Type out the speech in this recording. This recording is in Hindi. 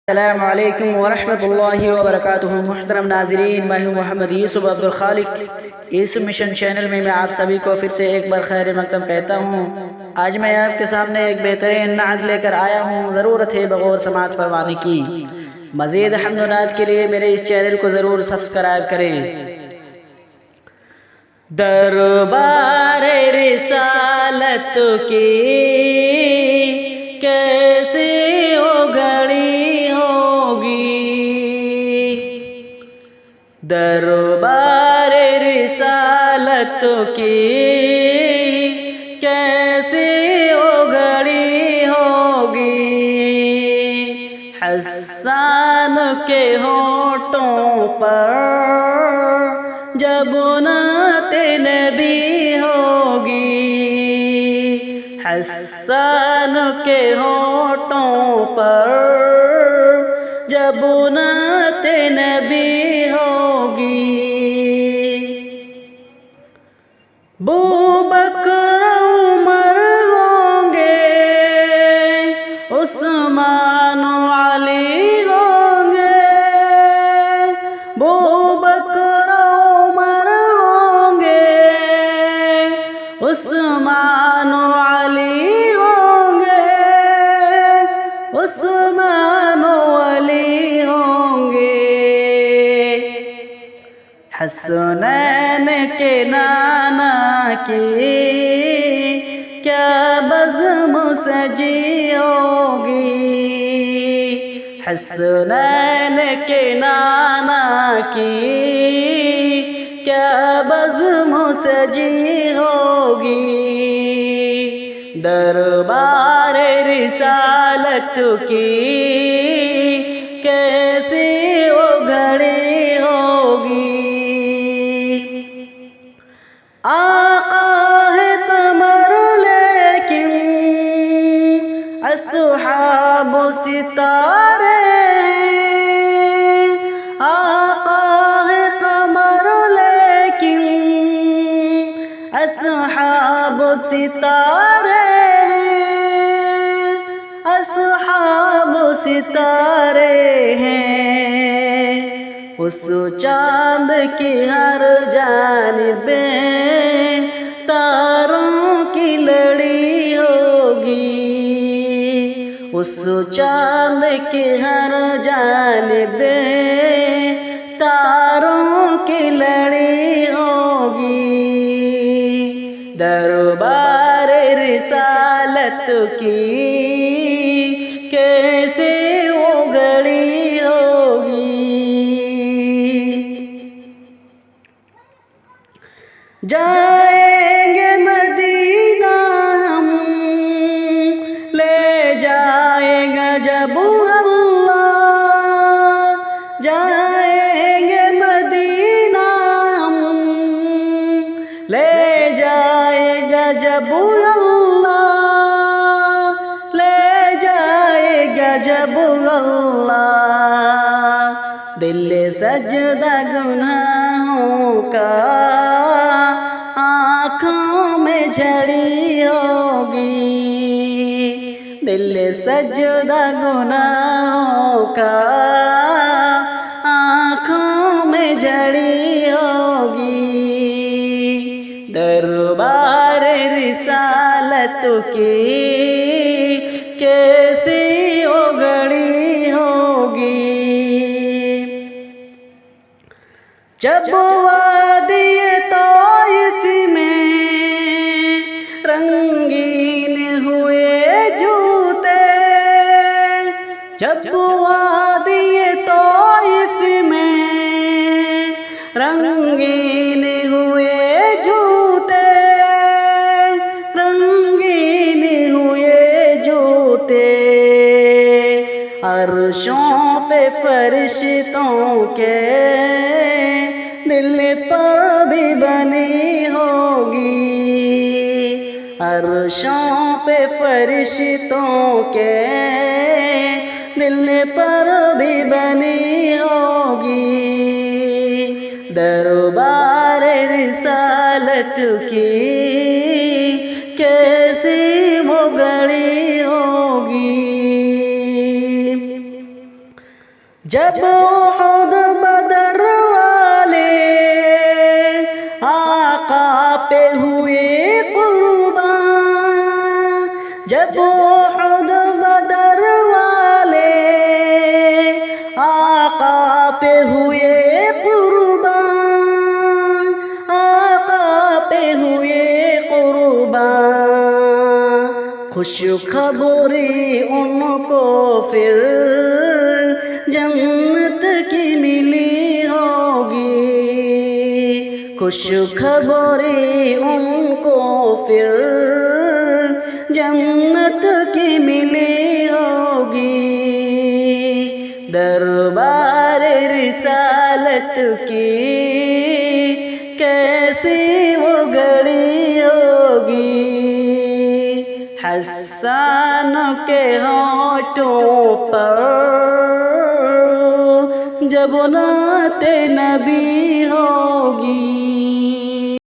अस्सलामु अलैकुम वरहमतुल्लाहि वबरकातुहू। मुहतरम नाज़रीन, मैं हूँ मोहम्मद यूसुफ अब्दुल खालिक। इस मिशन चैनल में मैं आप सभी को फिर से एक बार खैर मकदम कहता हूँ। आज मैं आपके सामने एक बेहतरीन नात लेकर आया हूँ। ज़रूरत है बगौर समात फरमाने की। मज़ीद हम्द व नात के लिए मेरे इस चैनल को ज़रूर सब्सक्राइब करें। दरबारे रिसालत की कैसे उघड़ी होगी, दरबारे रिसालत की कैसे उघड़ी होगी। हसन के होठों पर जब नात नबी होगी, हसन के होठों पर जब नात नबी होगी। अबू बकर उमर होंगे, उस्मान अली होंगे। अबू बकर उमर होंगे, उस्मान अली होंगे, उस्मान अली होंगे। हसनैन के नाना की क्या बज़्म सजी होगी, हसनैन के नाना की क्या बज़्म सजी होगी। दरबारे रिसालत की कैसे उघड़ी होगी। आका है कमर लेकिन अस्हाब सितारे हैं। आका है कमर लेकिन अस्हाब सितारे हैं, अस्हाब सितारे हैं। उस चांद की हर जानिबे तारों की लड़ी होगी, उस चांद की हर जानिबे तारों की लड़ी होगी। दरबारे रिसालत की कैसे उघड़ी होगी। जाएंगे मदीना हम, ले जाएगा जब अल्लाह। जाएंगे मदीना हम, ले जाएगा जब अल्लाह, ले जाएगा जब अल्लाह। दिल सजदा गुनाहों का आँखों में झड़ी होगी, दिल सजदा गुनाहों का आँखों में झड़ी होगी। दरबारे रिसालत की कैसी उघड़ी होगी। जब वादिए तौइफ में रंगीन हुए जूते, जब वादिए तौइफ में रंगीन हुए जूते, रंगीन हुए जूते। अर्शों पे फरिश्तों के दिल पर भी बनी होगी, अर्शों पे फरिश्तों के दिल पर भी बनी होगी। दरबारे रिसालत की कैसी उघड़ी होगी। जब उहुद बदर वाले आका पे हुए कुर्बान, जब उहुद बदर वाले आका पे हुए कुर्बान, आका पे हुए कुर्बान, खुश खबरी उनको फिर जन्नत की मिली होगी, खुश खबरी उनको फिर जन्नत की मिली होगी। दरबार रिसालत की कैसी वो घड़ी होगी, हसन के होठों पर जब नाते नबी हो